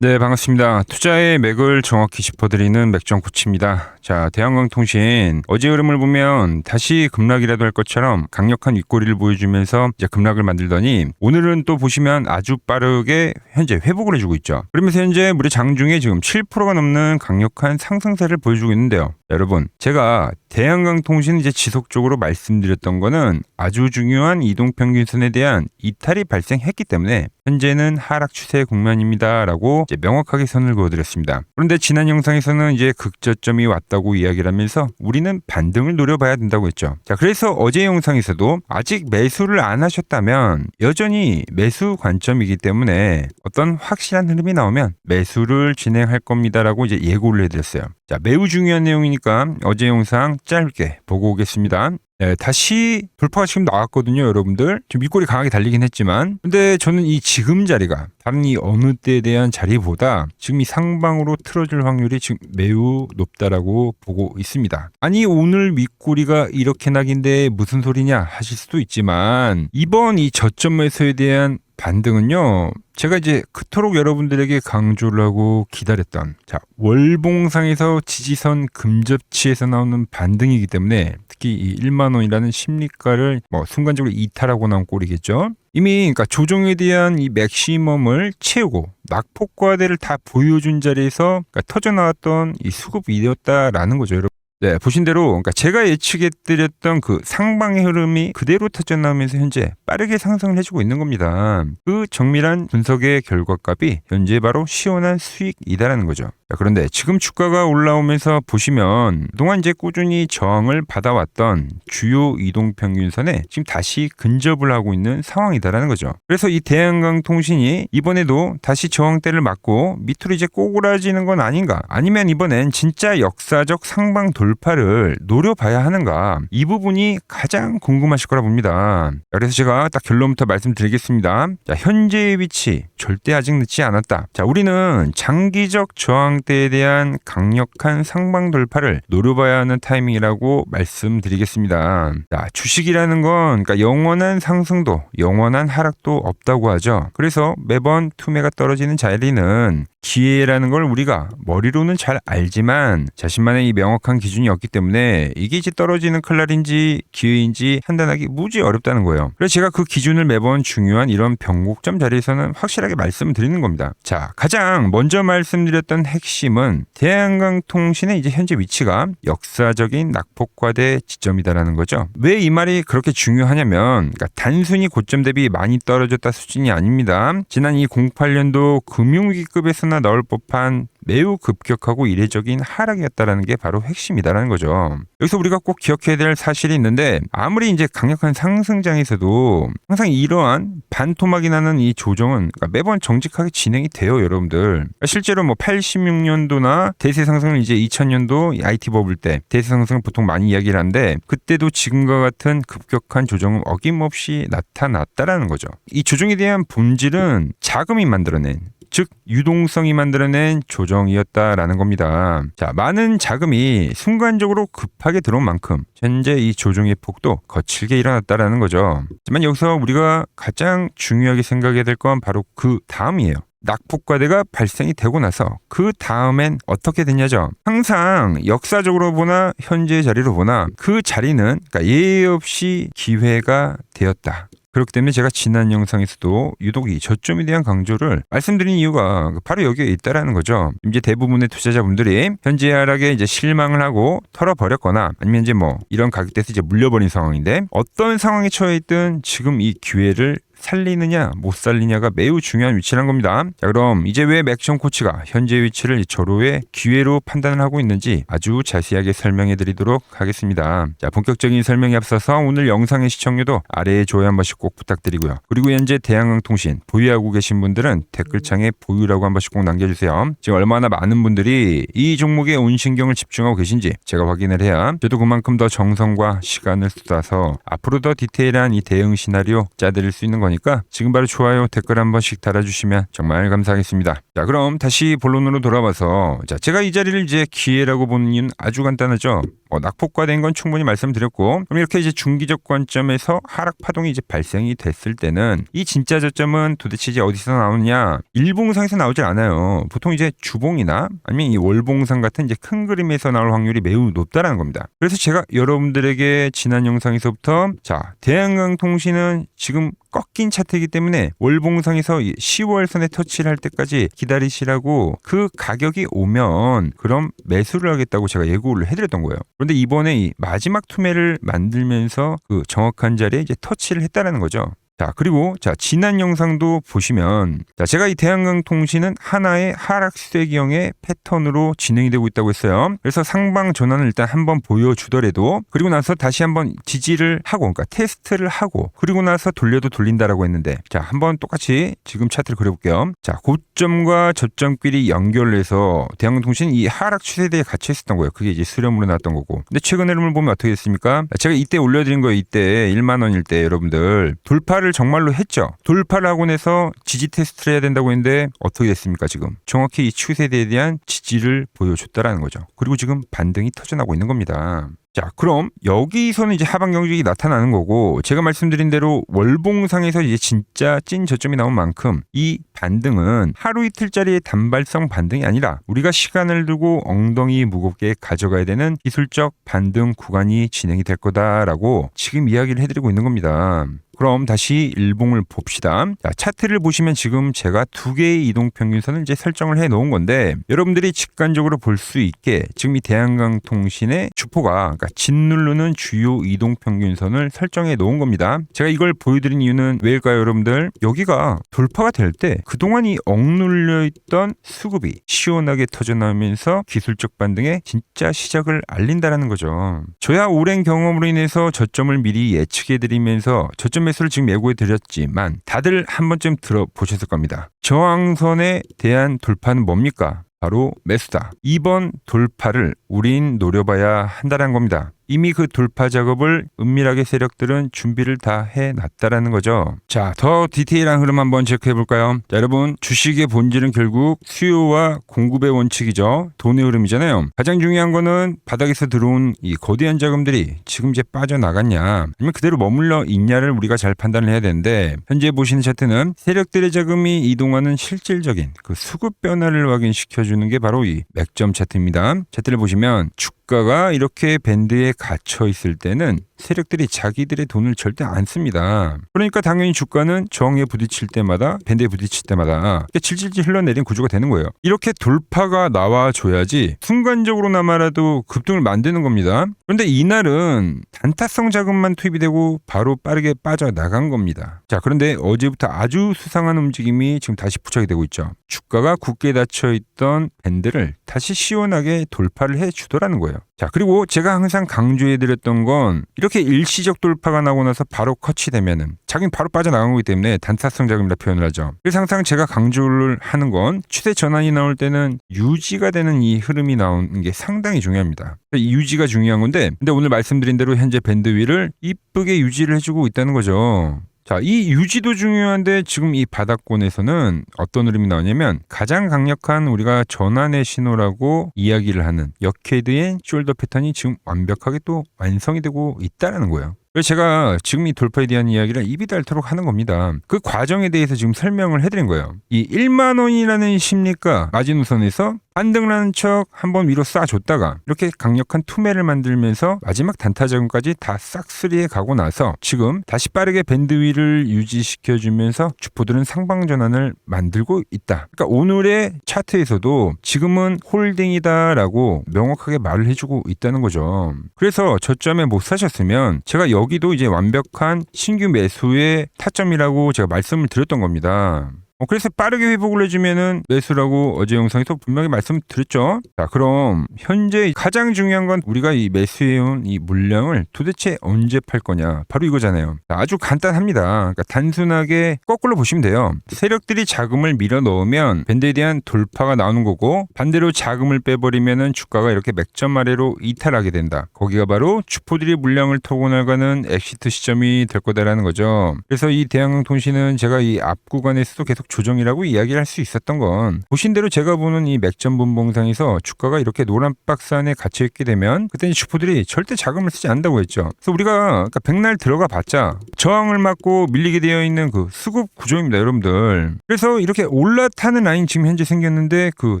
네, 반갑습니다. 투자의 맥을 정확히 짚어드리는 맥정 코치입니다. 자, 대한항공통신 어제 흐름을 보면 다시 급락이라도 할 것처럼 강력한 윗꼬리를 보여주면서 이제 급락을 만들더니 오늘은 또 보시면 아주 빠르게 현재 회복을 해주고 있죠. 그러면서 현재 무려 장중에 지금 7%가 넘는 강력한 상승세를 보여주고 있는데요. 여러분, 제가 대한항공통신 이제 지속적으로 말씀드렸던 거는 아주 중요한 이동평균선에 대한 이탈이 발생했기 때문에 현재는 하락 추세 국면입니다라고 이제 명확하게 선을 그어드렸습니다. 그런데 지난 영상에서는 이제 극저점이 왔다고 이야기를 하면서 우리는 반등을 노려봐야 된다고 했죠. 자, 그래서 어제 영상에서도 아직 매수를 안 하셨다면 여전히 매수 관점이기 때문에 어떤 확실한 흐름이 나오면 매수를 진행할 겁니다라고 이제 예고를 해드렸어요. 자, 매우 중요한 내용이니까 어제 영상 짧게 보고 오겠습니다. 네, 다시 돌파가 지금 나왔거든요, 여러분들. 지금 윗골이 강하게 달리긴 했지만, 근데 저는 이 지금 자리가 다른 이 어느 때에 대한 자리보다 지금 이 상방으로 틀어질 확률이 지금 매우 높다라고 보고 있습니다. 아니, 오늘 윗골이가 이렇게 나긴데 무슨 소리냐 하실 수도 있지만, 이번 이 저점 매수에 대한 반등은요, 제가 이제 그토록 여러분들에게 강조를 하고 기다렸던, 자, 월봉상에서 지지선 근접치에서 나오는 반등이기 때문에 특히 이 1만 원이라는 심리가를 순간적으로 이탈하고 나온 꼴이겠죠. 이미 그러니까 조정에 대한 이 맥시멈을 채우고 낙폭과대를 다 보여준 자리에서 그러니까 터져 나왔던 이 수급이었다라는 거죠, 여러분. 네, 보신 대로 그러니까 제가 예측해드렸던 그 상방의 흐름이 그대로 터져나오면서 현재 빠르게 상승을 해주고 있는 겁니다. 그 정밀한 분석의 결과값이 현재 바로 시원한 수익이다라는 거죠. 자, 그런데 지금 주가가 올라오면서 보시면 그동안 이제 꾸준히 저항을 받아왔던 주요 이동평균선에 지금 다시 근접을 하고 있는 상황이다라는 거죠. 그래서 이 대한항공통신이 이번에도 다시 저항대를 맞고 밑으로 이제 꼬그라지는 건 아닌가, 아니면 이번엔 진짜 역사적 상방 돌파를 노려봐야 하는가, 이 부분이 가장 궁금하실 거라 봅니다. 그래서 제가 딱 결론부터 말씀드리겠습니다. 자, 현재의 위치 절대 아직 늦지 않았다. 자, 우리는 장기적 저항대에 대한 강력한 상방 돌파를 노려봐야 하는 타이밍이라고 말씀드리겠습니다. 자, 주식이라는 건 그러니까 영원한 상승도 영원한 하락도 없다고 하죠. 그래서 매번 투매가 떨어지는 자리는 기회라는 걸 우리가 머리로는 잘 알지만 자신만의 이 명확한 기준이 없기 때문에 이게 이제 떨어지는 칼날인지 기회인지 판단하기 무지 어렵다는 거예요. 그래서 제가 그 기준을 매번 중요한 이런 변곡점 자리에서는 확실하게 말씀을 드리는 겁니다. 자, 가장 먼저 말씀드렸던 핵심은 대한항공통신의 이제 현재 위치가 역사적인 낙폭과대 지점이다라는 거죠. 왜 이 말이 그렇게 중요하냐면 그러니까 단순히 고점 대비 많이 떨어졌다 수준이 아닙니다. 지난 이 08년도 금융위기급에서나 나올 법한 매우 급격하고 이례적인 하락이었다라는 게 바로 핵심이다라는 거죠. 여기서 우리가 꼭 기억해야 될 사실이 있는데 아무리 이제 강력한 상승장에서도 항상 이러한 반토막이 나는 이 조정은 그러니까 매번 정직하게 진행이 돼요, 여러분들. 실제로 86년도나 대세 상승을 이제 2000년도 IT 버블 때 대세 상승을 보통 많이 이야기를 하는데 그때도 지금과 같은 급격한 조정은 어김없이 나타났다라는 거죠. 이 조정에 대한 본질은 자금이 만들어낸, 즉 유동성이 만들어낸 조정이었다라는 겁니다. 자, 많은 자금이 순간적으로 급하게 들어온 만큼 현재 이 조정의 폭도 거칠게 일어났다라는 거죠. 하지만 여기서 우리가 가장 중요하게 생각해야 될 건 바로 그 다음이에요. 낙폭과대가 발생이 되고 나서 그 다음엔 어떻게 됐냐죠. 항상 역사적으로 보나 현재 자리로 보나 그 자리는 그러니까 예의 없이 기회가 되었다. 그렇기 때문에 제가 지난 영상에서도 유독 이 저점에 대한 강조를 말씀드린 이유가 바로 여기에 있다라는 거죠. 이제 대부분의 투자자분들이 현재 하락에 이제 실망을 하고 털어버렸거나 아니면 이제 이런 가격대에서 이제 물려버린 상황인데 어떤 상황에 처해 있든 지금 이 기회를 살리느냐 못 살리냐가 매우 중요한 위치라는 겁니다. 자, 그럼 이제 왜 맥정 코치가 현재 위치를 절호의 기회로 판단을 하고 있는지 아주 자세하게 설명해 드리도록 하겠습니다. 자, 본격적인 설명에 앞서서 오늘 영상의 시청률도 아래에 좋아요 한 번씩 꼭 부탁드리고요. 그리고 현재 대한항공통신 보유하고 계신 분들은 댓글창에 보유라고 한 번씩 꼭 남겨주세요. 지금 얼마나 많은 분들이 이 종목에 온 신경을 집중하고 계신지 제가 확인을 해야 저도 그만큼 더 정성과 시간을 쏟아서 앞으로 더 디테일한 이 대응 시나리오 짜드릴 수 있는 거니까 거니까 지금 바로 좋아요, 댓글 한 번씩 달아주시면 정말 감사하겠습니다. 자, 그럼 다시 본론으로 돌아와서 자, 제가 이 자리를 이제 기회라고 보는 이유는 아주 간단하죠. 낙폭과된 건 충분히 말씀드렸고, 그럼 이렇게 이제 중기적 관점에서 하락 파동이 이제 발생이 됐을 때는 이 진짜 저점은 도대체 이제 어디서 나오느냐? 일봉상에서 나오질 않아요. 보통 이제 주봉이나 아니면 이 월봉상 같은 이제 큰 그림에서 나올 확률이 매우 높다라는 겁니다. 그래서 제가 여러분들에게 지난 영상에서부터 자, 대한강통신은 지금 꺾인 차트이기 때문에 월봉상에서 10월선에 터치를 할 때까지 기다리시라고, 그 가격이 오면 그럼 매수를 하겠다고 제가 예고를 해드렸던 거예요. 그런데 이번에 이 마지막 투매를 만들면서 그 정확한 자리에 이제 터치를 했다라는 거죠. 자, 그리고 자, 지난 영상도 보시면 자, 제가 이 대한강통신은 하나의 하락세기형의 패턴으로 진행이 되고 있다고 했어요. 그래서 상방 전환을 일단 한번 보여주더라도 그리고 나서 다시 한번 지지를 하고, 그러니까 테스트를 하고 그리고 나서 돌려도 돌린다라고 했는데, 자, 한번 똑같이 지금 차트를 그려볼게요. 자, 고점과 저점끼리 연결해서 대한강통신 이 하락 추세대에 갇혀 있었던 거예요. 그게 이제 수렴으로 나왔던 거고. 근데 최근 흐름을 보면 어떻게 됐습니까? 제가 이때 올려드린 거예요. 이때 1만 원일 때 여러분들 돌파를 정말로 했죠. 돌파를 하고 나서 지지 테스트를 해야 된다고 했는데 어떻게 됐습니까? 지금 정확히 이 추세대에 대한 지지를 보여줬다라는 거죠. 그리고 지금 반등이 터져나고 있는 겁니다. 자, 그럼 여기서는 이제 하방 경직이 나타나는 거고, 제가 말씀드린 대로 월봉상에서 이제 진짜 찐 저점이 나온 만큼 이 반등은 하루 이틀짜리의 단발성 반등이 아니라 우리가 시간을 두고 엉덩이 무겁게 가져가야 되는 기술적 반등 구간이 진행이 될 거다라고 지금 이야기를 해드리고 있는 겁니다. 그럼 다시 일봉을 봅시다. 자, 차트를 보시면 지금 제가 두 개의 이동평균선을 이제 설정을 해 놓은 건데, 여러분들이 직관적으로 볼 수 있게 지금 이 대한강통신의 주포가, 그러니까 짓누르는 주요 이동평균선을 설정해 놓은 겁니다. 제가 이걸 보여드린 이유는 왜일까요, 여러분들? 여기가 돌파가 될 때 그동안 이 억눌려 있던 수급이 시원하게 터져나오면서 기술적 반등의 진짜 시작을 알린다라는 거죠. 저야 오랜 경험으로 인해서 저점을 미리 예측해드리면서 저점 매수를 지금 예고해 드렸지만 다들 한 번쯤 들어보셨을 겁니다. 저항선에 대한 돌파는 뭡니까? 바로 매수다. 이번 돌파를 우린 노려봐야 한다는 겁니다. 이미 그 돌파 작업을 은밀하게 세력들은 준비를 다 해놨다라는 거죠. 자, 더 디테일한 흐름 한번 체크해 볼까요? 자, 여러분, 주식의 본질은 결국 수요와 공급의 원칙이죠. 돈의 흐름이잖아요. 가장 중요한 거는 바닥에서 들어온 이 거대한 자금들이 지금 이제 빠져나갔냐 아니면 그대로 머물러 있냐를 우리가 잘 판단을 해야 되는데, 현재 보시는 차트는 세력들의 자금이 이동하는 실질적인 그 수급 변화를 확인시켜주는 게 바로 이 맥점 차트입니다. 차트를 보시면 주가가 이렇게 밴드에 갇혀 있을 때는 세력들이 자기들의 돈을 절대 안 씁니다. 그러니까 당연히 주가는 저항에 부딪힐 때마다, 밴드에 부딪힐 때마다 질질질 흘러내린 구조가 되는 거예요. 이렇게 돌파가 나와줘야지 순간적으로나마라도 급등을 만드는 겁니다. 그런데 이날은 단타성 자금만 투입이 되고 바로 빠르게 빠져나간 겁니다. 자, 그런데 어제부터 아주 수상한 움직임이 지금 다시 포착이 되고 있죠. 주가가 굳게 닫혀있던 밴드를 다시 시원하게 돌파를 해주더라는 거예요. 자, 그리고 제가 항상 강조해드렸던 건 이렇게 일시적 돌파가 나고 나서 바로 컷이 되면은 자기는 바로 빠져나간 거기 때문에 단타성 자금이라 표현을 하죠. 그래서 항상 제가 강조를 하는 건 추세 전환이 나올 때는 유지가 되는 이 흐름이 나오는 게 상당히 중요합니다. 이 유지가 중요한 건데, 근데 오늘 말씀드린 대로 현재 밴드 위를 이쁘게 유지를 해주고 있다는 거죠. 자, 이 유지도 중요한데 지금 이 바닥권에서는 어떤 흐름이 나오냐면 가장 강력한 우리가 전환의 신호라고 이야기를 하는 역헤드의 숄더 패턴이 지금 완벽하게 또 완성이 되고 있다는 거예요. 그래서 제가 지금 이 돌파에 대한 이야기를 입이 닳도록 하는 겁니다. 그 과정에 대해서 지금 설명을 해드린 거예요. 이 1만 원이라는 심리가 마지노선에서 반등하는 척 한번 위로 쏴줬다가 이렇게 강력한 투매를 만들면서 마지막 단타 자금까지 다 싹쓸이에 가고 나서 지금 다시 빠르게 밴드 위를 유지시켜주면서 주포들은 상방 전환을 만들고 있다. 그러니까 오늘의 차트에서도 지금은 홀딩이다라고 명확하게 말을 해주고 있다는 거죠. 그래서 저점에 못 사셨으면 제가 여기도 이제 완벽한 신규 매수의 타점이라고 제가 말씀을 드렸던 겁니다. 그래서 빠르게 회복을 해주면은 매수라고 어제 영상에서 분명히 말씀드렸죠. 자, 그럼 현재 가장 중요한 건 우리가 이 매수해온 이 물량을 도대체 언제 팔 거냐, 바로 이거잖아요. 자, 아주 간단합니다. 그러니까 단순하게 거꾸로 보시면 돼요. 세력들이 자금을 밀어 넣으면 밴드에 대한 돌파가 나오는 거고, 반대로 자금을 빼버리면은 주가가 이렇게 맥점 아래로 이탈하게 된다. 거기가 바로 주포들이 물량을 타고 나가는 엑시트 시점이 될 거다라는 거죠. 그래서 이 대한항공통신은 제가 이 앞 구간에서도 계속 조정이라고 이야기를 할 수 있었던 건, 보신 대로 제가 보는 이 맥점 분봉상에서 주가가 이렇게 노란 박스 안에 갇혀 있게 되면 그때 주포들이 절대 자금을 쓰지 않는다고 했죠. 그래서 우리가 백날 들어가 봤자 저항을 맞고 밀리게 되어 있는 그 수급 구조입니다, 여러분들. 그래서 이렇게 올라타는 라인 지금 현재 생겼는데 그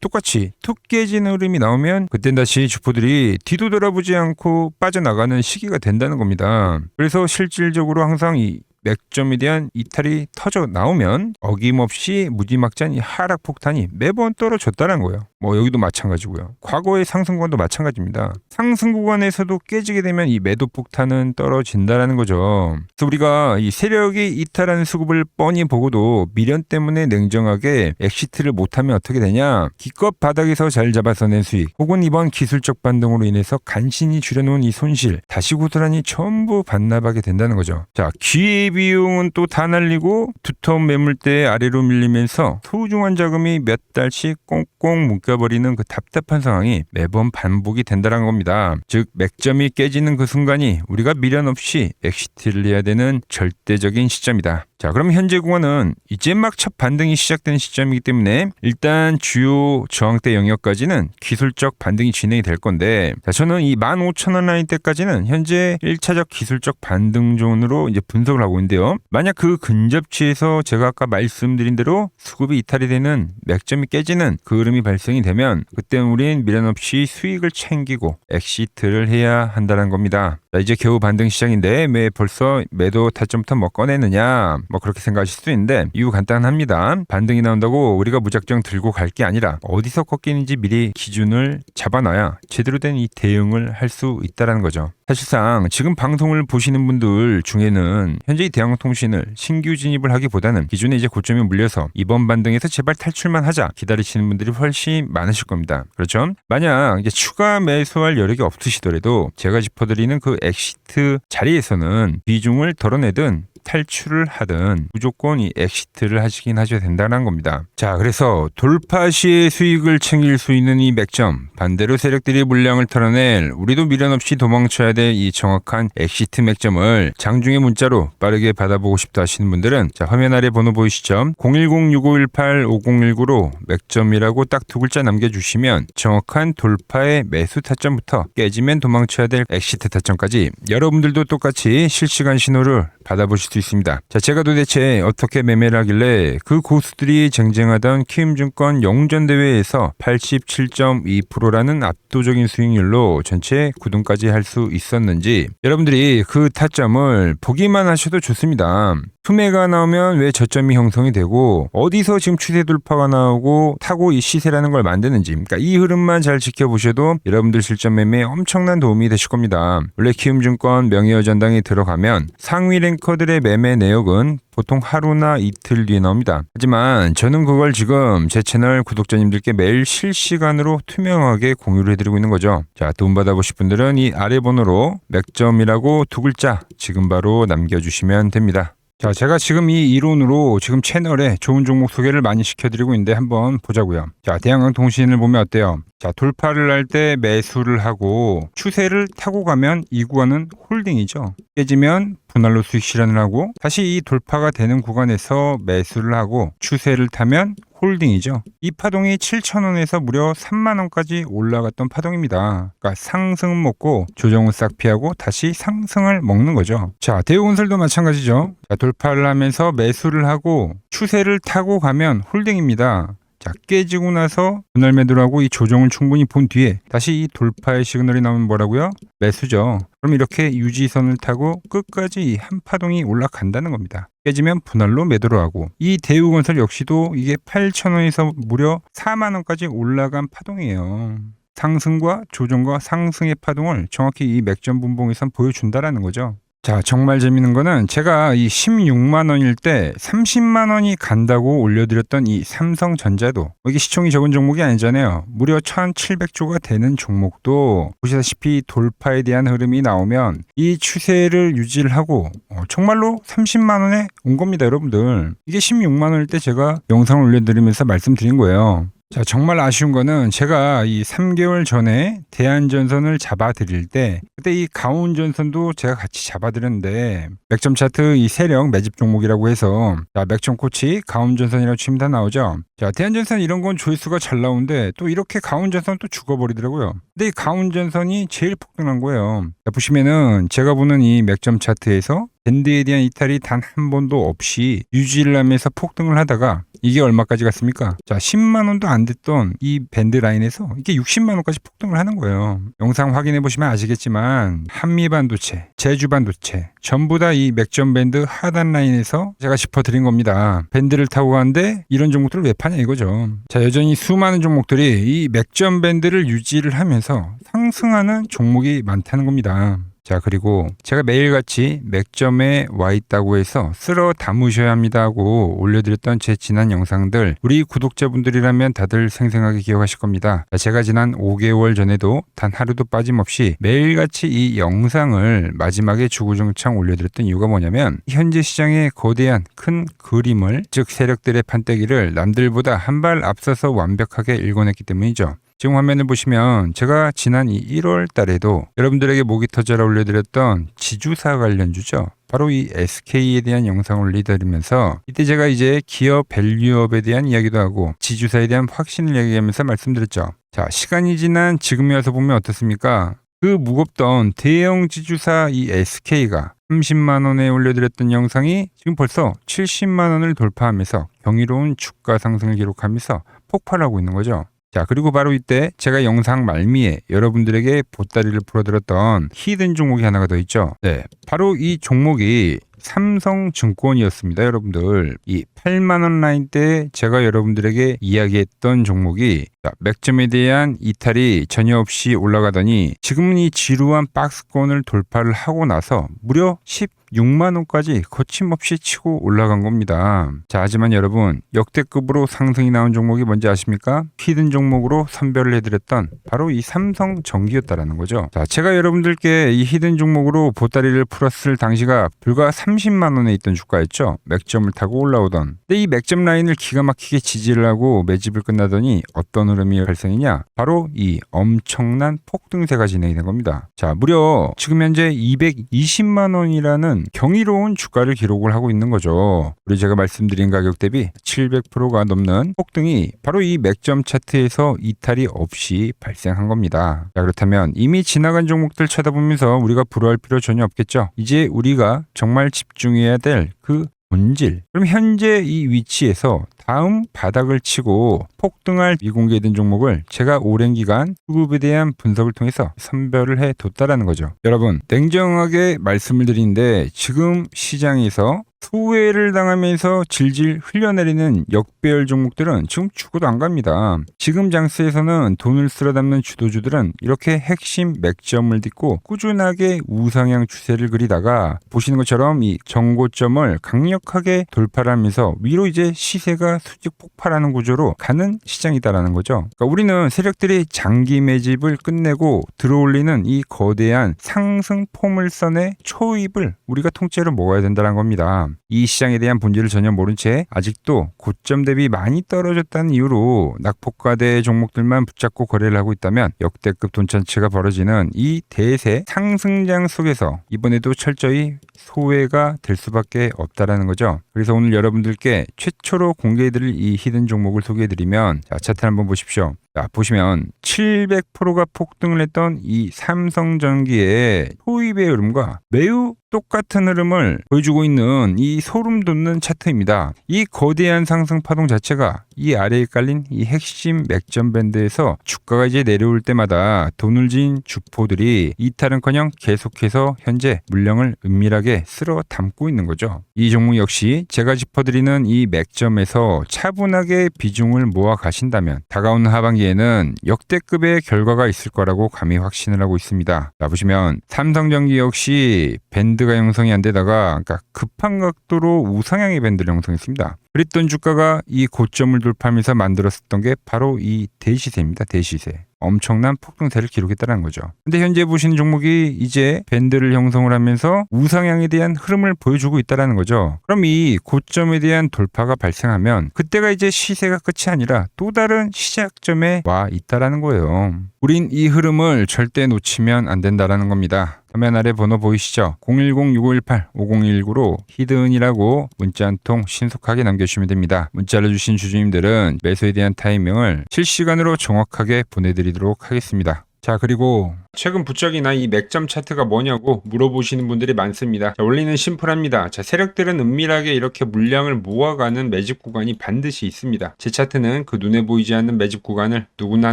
똑같이 툭 깨지는 흐름이 나오면 그땐 다시 주포들이 뒤도 돌아보지 않고 빠져나가는 시기가 된다는 겁니다. 그래서 실질적으로 항상 이 맥점에 대한 이탈이 터져 나오면 어김없이 무지막지한 이 하락 폭탄이 매번 떨어졌다는 거예요. 여기도 마찬가지고요. 과거의 상승 구간도 마찬가지입니다. 상승 구간에서도 깨지게 되면 이 매도 폭탄은 떨어진다라는 거죠. 그래서 우리가 이 세력이 이탈하는 수급을 뻔히 보고도 미련 때문에 냉정하게 엑시트를 못하면 어떻게 되냐? 기껏 바닥에서 잘 잡아서 낸 수익, 혹은 이번 기술적 반등으로 인해서 간신히 줄여놓은 이 손실, 다시 고스란히 전부 반납하게 된다는 거죠. 자, 기회비용은 또 다 날리고 두터운 매물대 아래로 밀리면서 소중한 자금이 몇 달씩 꽁꽁 묶여버리는 그 답답한 상황이 매번 반복이 된다는 겁니다. 즉 맥점이 깨지는 그 순간이 우리가 미련 없이 엑시트를 해야 되는 절대적인 시점이다. 자, 그럼 현재 구간은 이제 막 첫 반등이 시작된 시점이기 때문에 일단 주요 저항대 영역까지는 기술적 반등이 진행이 될 건데, 자, 저는 이 15,000원 라인대까지는 현재 1차적 기술적 반등 존으로 이제 분석을 하고 있는데요. 만약 그 근접치에서 제가 아까 말씀드린 대로 수급이 이탈이 되는 맥점이 깨지는 그 흐름이 발생이 되면 그때 우린 미련 없이 수익을 챙기고 엑시트를 해야 한다는 겁니다. 자, 이제 겨우 반등 시작인데 왜 벌써 매도 타점부터 꺼내느냐, 그렇게 생각하실 수도 있는데 이유 간단합니다. 반등이 나온다고 우리가 무작정 들고 갈 게 아니라 어디서 꺾이는지 미리 기준을 잡아놔야 제대로 된 이 대응을 할 수 있다는 거죠. 사실상 지금 방송을 보시는 분들 중에는 현재 이 대한항공통신을 신규 진입을 하기보다는 기존에 이제 고점에 물려서 이번 반등에서 제발 탈출만 하자 기다리시는 분들이 훨씬 많으실 겁니다. 그렇죠? 만약 이제 추가 매수할 여력이 없으시더라도 제가 짚어드리는 그 엑시트 자리에서는 비중을 덜어내든 탈출을 하든 무조건 이 엑시트를 하시긴 하셔야 된다는 겁니다. 자, 그래서 돌파 시에 수익을 챙길 수 있는 이 맥점, 반대로 세력들이 물량을 털어낼 우리도 미련 없이 도망쳐야 될 이 정확한 엑시트 맥점을 장중에 문자로 빠르게 받아보고 싶다 하시는 분들은 자, 화면 아래 번호 보이시죠? 010-6518-5019로 맥점이라고 딱 두 글자 남겨주시면 정확한 돌파의 매수 타점부터 깨지면 도망쳐야 될 엑시트 타점까지 여러분들도 똑같이 실시간 신호를 받아보실 수 있습니다. 자, 제가 도대체 어떻게 매매를 하길래 그 고수들이 쟁쟁하던 키움증권 영전대회에서 87.2%라는 압도적인 수익률로 전체 9등까지 할 수 있었는지 여러분들이 그 타점을 보기만 하셔도 좋습니다. 투매가 나오면 왜 저점이 형성이 되고 어디서 지금 추세 돌파가 나오고 타고 이 시세라는 걸 만드는지, 그러니까 이 흐름만 잘 지켜보셔도 여러분들 실전 매매에 엄청난 도움이 되실 겁니다. 원래 키움증권 명예여전당에 들어가면 상위 랭커들의 매매 내역은 보통 하루나 이틀 뒤에 나옵니다. 하지만 저는 그걸 지금 제 채널 구독자님들께 매일 실시간으로 투명하게 공유를 해드리고 있는 거죠. 자, 도움받아보실 분들은 이 아래 번호로 맥점이라고 두 글자 지금 바로 남겨주시면 됩니다. 자, 제가 지금 이 이론으로 지금 채널에 좋은 종목 소개를 많이 시켜드리고 있는데 한번 보자고요. 자, 대한항공통신을 보면 어때요? 자, 돌파를 할 때 매수를 하고 추세를 타고 가면 이 구간은 홀딩이죠. 깨지면 분할로 수익 실현을 하고 다시 이 돌파가 되는 구간에서 매수를 하고 추세를 타면 홀딩이죠. 이 파동이 7,000원에서 무려 3만원까지 올라갔던 파동입니다. 그러니까 상승 먹고 조정은 싹 피하고 다시 상승을 먹는 거죠. 자, 대우건설도 마찬가지죠. 자, 돌파를 하면서 매수를 하고 추세를 타고 가면 홀딩입니다. 자, 깨지고 나서 분할 매도를 하고 이 조정을 충분히 본 뒤에 다시 이 돌파의 시그널이 나오면 뭐라고요? 매수죠. 그럼 이렇게 유지선을 타고 끝까지 이 한 파동이 올라간다는 겁니다. 깨지면 분할로 매도를 하고, 이 대우건설 역시도 이게 8,000원에서 무려 4만원까지 올라간 파동이에요. 상승과 조정과 상승의 파동을 정확히 이 맥점 분봉에서 보여준다라는 거죠. 자, 정말 재밌는 거는 제가 이 16만 원일 때 30만 원이 간다고 올려드렸던 이 삼성전자도 이게 시총이 적은 종목이 아니잖아요. 무려 1700조가 되는 종목도 보시다시피 돌파에 대한 흐름이 나오면 이 추세를 유지를 하고 정말로 30만 원에 온 겁니다, 여러분들. 이게 16만 원일 때 제가 영상을 올려드리면서 말씀드린 거예요. 자, 정말 아쉬운 거는 제가 이 3개월 전에 대한전선을 잡아드릴 때 그때 이 가온전선도 제가 같이 잡아드렸는데 맥점 차트 이 세력 매집 종목이라고 해서 자, 맥점 코치 가온전선이라고 치면 다 나오죠. 자, 대한전선 이런 건 조회수가 잘 나오는데 또 이렇게 가온전선 또 죽어버리더라고요. 근데 이 가온전선이 제일 폭등한 거예요. 자, 보시면은 제가 보는 이 맥점 차트에서 밴드에 대한 이탈이 단 한 번도 없이 유지를 하면서 폭등을 하다가 이게 얼마까지 갔습니까? 자, 10만 원도 안 됐던 이 밴드 라인에서 이게 60만 원까지 폭등을 하는 거예요. 영상 확인해 보시면 아시겠지만 한미반도체, 제주반도체 전부 다 이 맥점 밴드 하단 라인에서 제가 짚어드린 겁니다. 밴드를 타고 가는데 이런 종목들을 왜 파냐 이거죠. 자, 여전히 수많은 종목들이 이 맥점 밴드를 유지를 하면서 상승하는 종목이 많다는 겁니다. 자, 그리고 제가 매일같이 맥점에 와 있다고 해서 쓸어 담으셔야 합니다 하고 올려드렸던 제 지난 영상들 우리 구독자분들이라면 다들 생생하게 기억하실 겁니다. 자, 제가 지난 5개월 전에도 단 하루도 빠짐없이 매일같이 이 영상을 마지막에 주구장창 올려드렸던 이유가 뭐냐면 현재 시장의 거대한 큰 그림을 즉 세력들의 판때기를 남들보다 한 발 앞서서 완벽하게 읽어냈기 때문이죠. 지금 화면을 보시면 제가 지난 이 1월 달에도 여러분들에게 목이 터져라 올려드렸던 지주사 관련주죠. 바로 이 SK에 대한 영상을 올려드리면서 이때 제가 이제 기업 밸류업에 대한 이야기도 하고 지주사에 대한 확신을 얘기하면서 말씀드렸죠. 자, 시간이 지난 지금에 와서 보면 어떻습니까? 그 무겁던 대형 지주사 이 SK가 30만 원에 올려드렸던 영상이 지금 벌써 70만 원을 돌파하면서 경이로운 주가 상승을 기록하면서 폭발하고 있는 거죠. 자, 그리고 바로 이때 제가 영상 말미에 여러분들에게 보따리를 풀어드렸던 히든 종목이 하나가 더 있죠. 네, 바로 이 종목이 삼성증권이었습니다, 여러분들. 이 8만 원 라인 때 제가 여러분들에게 이야기했던 종목이 맥점에 대한 이탈이 전혀 없이 올라가더니 지금은 이 지루한 박스권을 돌파를 하고 나서 무려 16만 원까지 거침없이 치고 올라간 겁니다. 자, 하지만 여러분 역대급으로 상승이 나온 종목이 뭔지 아십니까? 히든 종목으로 선별을 해드렸던 바로 이 삼성전기였다라는 거죠. 자, 제가 여러분들께 이 히든 종목으로 보따리를 풀었을 당시가 불과 30만 원에 있던 주가였죠. 맥점을 타고 올라오던. 근데 이 맥점 라인을 기가 막히게 지지를 하고 매집을 끝나더니 어떤 흐름이 발생이냐? 바로 이 엄청난 폭등세가 진행이 된 겁니다. 자, 무려 지금 현재 220만 원이라는 경이로운 주가를 기록을 하고 있는 거죠. 우리 제가 말씀드린 가격 대비 700%가 넘는 폭등이 바로 이 맥점 차트에서 이탈이 없이 발생한 겁니다. 자, 그렇다면 이미 지나간 종목들 쳐다보면서 우리가 불허할 필요 전혀 없겠죠. 이제 우리가 정말 집중해야 될 그 본질. 그럼 현재 이 위치에서 다음 바닥을 치고 폭등할 미공개된 종목을 제가 오랜 기간 수급에 대한 분석을 통해서 선별을 해뒀다라는 거죠. 여러분, 냉정하게 말씀을 드리는데 지금 시장에서 소외를 당하면서 질질 흘려내리는 역배열 종목들은 지금 죽어도 안 갑니다. 지금 장세에서는 돈을 쓸어 담는 주도주들은 이렇게 핵심 맥점을 딛고 꾸준하게 우상향 추세를 그리다가 보시는 것처럼 이 정고점을 강력하게 돌파를 하면서 위로 이제 시세가 수직 폭발하는 구조로 가는 시장이다라는 거죠. 그러니까 우리는 세력들이 장기 매집을 끝내고 들어올리는 이 거대한 상승 포물선의 초입을 우리가 통째로 먹어야 된다는 겁니다. 이 시장에 대한 본질을 전혀 모른 채 아직도 고점 대비 많이 떨어졌다는 이유로 낙폭과대 종목들만 붙잡고 거래를 하고 있다면 역대급 돈천치가 벌어지는 이 대세 상승장 속에서 이번에도 철저히 소외가 될 수밖에 없다라는 거죠. 그래서 오늘 여러분들께 최초로 공개해드릴 이 히든 종목을 소개해드리면 자, 차트 한번 보십시오. 자, 보시면 700%가 폭등을 했던 이 삼성전기의 소입의 흐름과 매우 똑같은 흐름을 보여주고 있는 이 소름 돋는 차트입니다. 이 거대한 상승 파동 자체가 이 아래에 깔린 이 핵심 맥점 밴드에서 주가가 이제 내려올 때마다 돈을 진 주포들이 이탈은커녕 계속해서 현재 물량을 은밀하게 쓸어 담고 있는 거죠. 이 종목 역시 제가 짚어드리는 이 맥점에서 차분하게 비중을 모아 가신다면 다가오는 하반기에는 역대급의 결과가 있을 거라고 감히 확신을 하고 있습니다. 자, 보시면 삼성전기 역시 밴드가 형성이 안 되다가 그러니까 급한 각도로 우상향의 밴드를 형성했습니다. 그랬던 주가가 이 고점을 돌파하면서 만들었었던 게 바로 이 대시세입니다. 대시세. 엄청난 폭등세를 기록했다는 거죠. 근데 현재 보시는 종목이 이제 밴드를 형성을 하면서 우상향에 대한 흐름을 보여주고 있다는 거죠. 그럼 이 고점에 대한 돌파가 발생하면 그때가 이제 시세가 끝이 아니라 또 다른 시작점에 와 있다는 거예요. 우린 이 흐름을 절대 놓치면 안 된다는 겁니다. 화면 아래 번호 보이시죠? 010-6518-5019로 히든이라고 문자 한 통 신속하게 남겨주시면 됩니다. 문자를 주신 주주님들은 매수에 대한 타이밍을 실시간으로 정확하게 보내드리도록 하겠습니다. 자, 그리고 최근 부쩍이나 이 맥점 차트가 뭐냐고 물어보시는 분들이 많습니다. 자, 원리는 심플합니다. 자, 세력들은 은밀하게 이렇게 물량을 모아가는 매집 구간이 반드시 있습니다. 제 차트는 그 눈에 보이지 않는 매집 구간을 누구나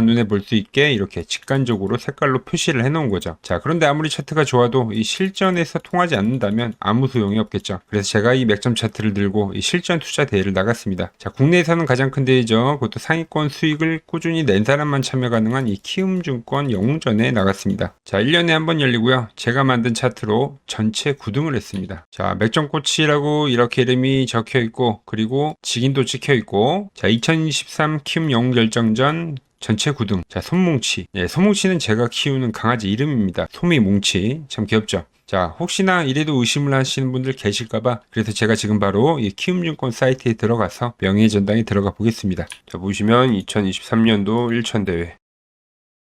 눈에 볼 수 있게 이렇게 직관적으로 색깔로 표시를 해놓은 거죠. 자, 그런데 아무리 차트가 좋아도 이 실전에서 통하지 않는다면 아무 소용이 없겠죠. 그래서 제가 이 맥점 차트를 들고 이 실전 투자 대회를 나갔습니다. 자, 국내에서는 가장 큰 대회죠. 그것도 상위권 수익을 꾸준히 낸 사람만 참여 가능한 이 키움증권 영웅전에 나갔습니다. 자, 1년에 한 번 열리고요. 제가 만든 차트로 전체 9등을 했습니다. 자, 맥점꼬치라고 이렇게 이름이 적혀 있고, 그리고 직인도 찍혀 있고, 자, 2023 키움 영웅 결정전 전체 9등. 자, 손뭉치. 예, 손뭉치는 제가 키우는 강아지 이름입니다. 소미뭉치. 참 귀엽죠? 자, 혹시나 이래도 의심을 하시는 분들 계실까봐 그래서 제가 지금 바로 이 키움증권 사이트에 들어가서 명예전당에 들어가 보겠습니다. 자, 보시면 2023년도 1천대회.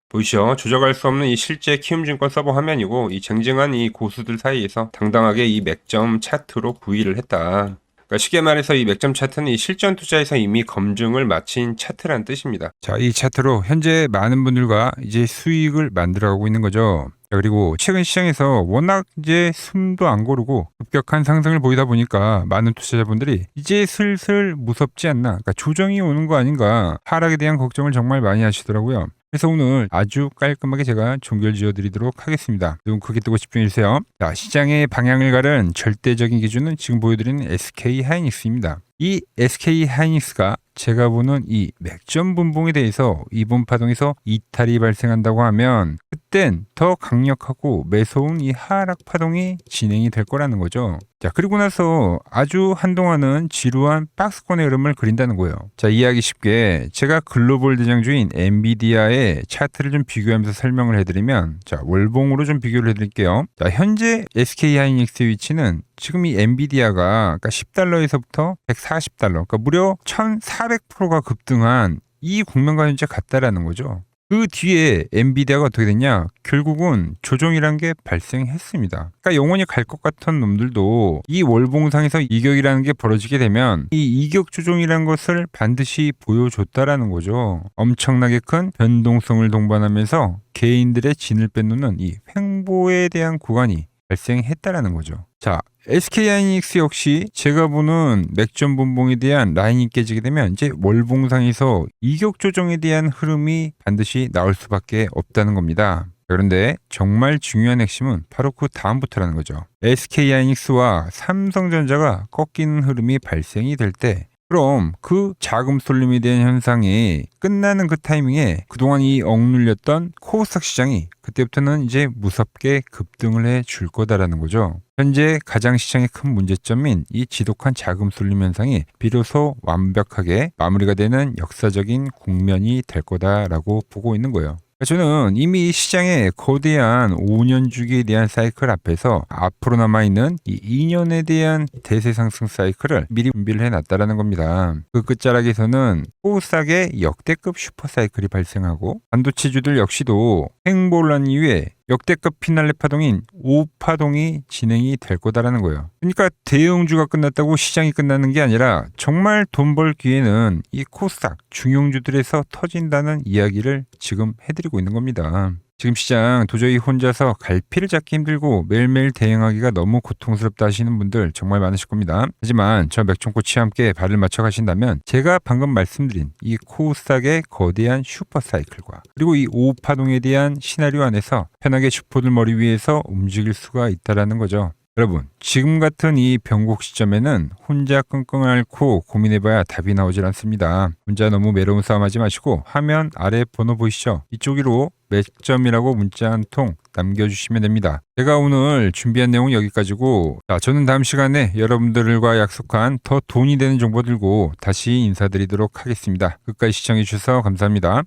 보이시죠? 조작할 수 없는 이 실제 키움증권 서버 화면이고 이 쟁쟁한 이 고수들 사이에서 당당하게 이 맥점 차트로 구의를 했다. 그러니까 쉽게 말해서 이 맥점 차트는 이 실전 투자에서 이미 검증을 마친 차트란 뜻입니다. 자, 이 차트로 현재 많은 분들과 이제 수익을 만들어가고 있는 거죠. 그리고 최근 시장에서 워낙 이제 숨도 안 고르고 급격한 상승을 보이다 보니까 많은 투자자분들이 이제 슬슬 무섭지 않나, 그러니까 조정이 오는 거 아닌가, 하락에 대한 걱정을 정말 많이 하시더라고요. 그래서 오늘 아주 깔끔하게 제가 종결 지어드리도록 하겠습니다. 눈 크게 뜨고 집중해주세요. 자, 시장의 방향을 가른 절대적인 기준은 지금 보여드리는 SK 하이닉스입니다. 이 SK 하이닉스가 제가 보는 이 맥점 분봉에 대해서 이번 파동에서 이탈이 발생한다고 하면 그땐 더 강력하고 매서운 이 하락 파동이 진행이 될 거라는 거죠. 자, 그리고 나서 아주 한동안은 지루한 박스권의 흐름을 그린다는 거예요. 자, 이해하기 쉽게 제가 글로벌 대장주인 엔비디아의 차트를 좀 비교하면서 설명을 해드리면, 자, 월봉으로 좀 비교를 해드릴게요. 자, 현재 SK 하이닉스의 위치는 지금 이 엔비디아가 그러니까 $10에서부터 $140, 그러니까 무려 1,400%가 급등한 이 국면과 현재 같다라는 거죠. 그 뒤에 엔비디아가 어떻게 됐냐? 결국은 조정이란 게 발생했습니다. 그러니까 영원히 갈 것 같은 놈들도 이 월봉상에서 이격이라는 게 벌어지게 되면 이 이격 조정이라는 것을 반드시 보여줬다라는 거죠. 엄청나게 큰 변동성을 동반하면서 개인들의 진을 빼놓는 이 횡보에 대한 구간이 발생했다라는 거죠. 자, SK 하이닉스 역시 제가 보는 맥점 분봉에 대한 라인이 깨지게 되면 이제 월봉상에서 이격 조정에 대한 흐름이 반드시 나올 수밖에 없다는 겁니다. 그런데 정말 중요한 핵심은 바로 그 다음부터라는 거죠. SK 하이닉스와 삼성전자가 꺾이는 흐름이 발생이 될 때, 그럼 그 자금 쏠림에 대한 현상이 끝나는 그 타이밍에 그동안 이 억눌렸던 코스닥 시장이 그때부터는 이제 무섭게 급등을 해줄 거다라는 거죠. 현재 가장 시장의 큰 문제점인 이 지독한 자금 쏠림 현상이 비로소 완벽하게 마무리가 되는 역사적인 국면이 될 거다라고 보고 있는 거예요. 저는 이미 시장의 거대한 5년 주기에 대한 사이클 앞에서 앞으로 남아있는 이 2년에 대한 대세 상승 사이클을 미리 준비를 해놨다라는 겁니다. 그 끝자락에서는 코스닥의 역대급 슈퍼 사이클이 발생하고 반도체주들 역시도 횡보를 한 이후에 역대급 피날레 파동인 5파동이 진행이 될 거다라는 거예요. 그러니까 대형주가 끝났다고 시장이 끝나는 게 아니라 정말 돈 벌 기회는 이 코스닥 중용주들에서 터진다는 이야기를 지금 해드리고 있는 겁니다. 지금 시장 도저히 혼자서 갈피를 잡기 힘들고 매일매일 대응하기가 너무 고통스럽다 하시는 분들 정말 많으실 겁니다. 하지만 저 맥종코치와 함께 발을 맞춰 가신다면 제가 방금 말씀드린 이 코스닥의 거대한 슈퍼사이클과 그리고 이 오파동에 대한 시나리오 안에서 편하게 슈퍼들 머리 위에서 움직일 수가 있다라는 거죠. 여러분, 지금 같은 이 변곡 시점에는 혼자 끙끙 앓고 고민해봐야 답이 나오질 않습니다. 혼자 너무 매러운 싸움하지 마시고 화면 아래 번호 보이시죠? 이쪽으로 매점이라고 문자 한 통 남겨주시면 됩니다. 제가 오늘 준비한 내용은 여기까지고, 저는 다음 시간에 여러분들과 약속한 더 돈이 되는 정보 들고 다시 인사드리도록 하겠습니다. 끝까지 시청해주셔서 감사합니다.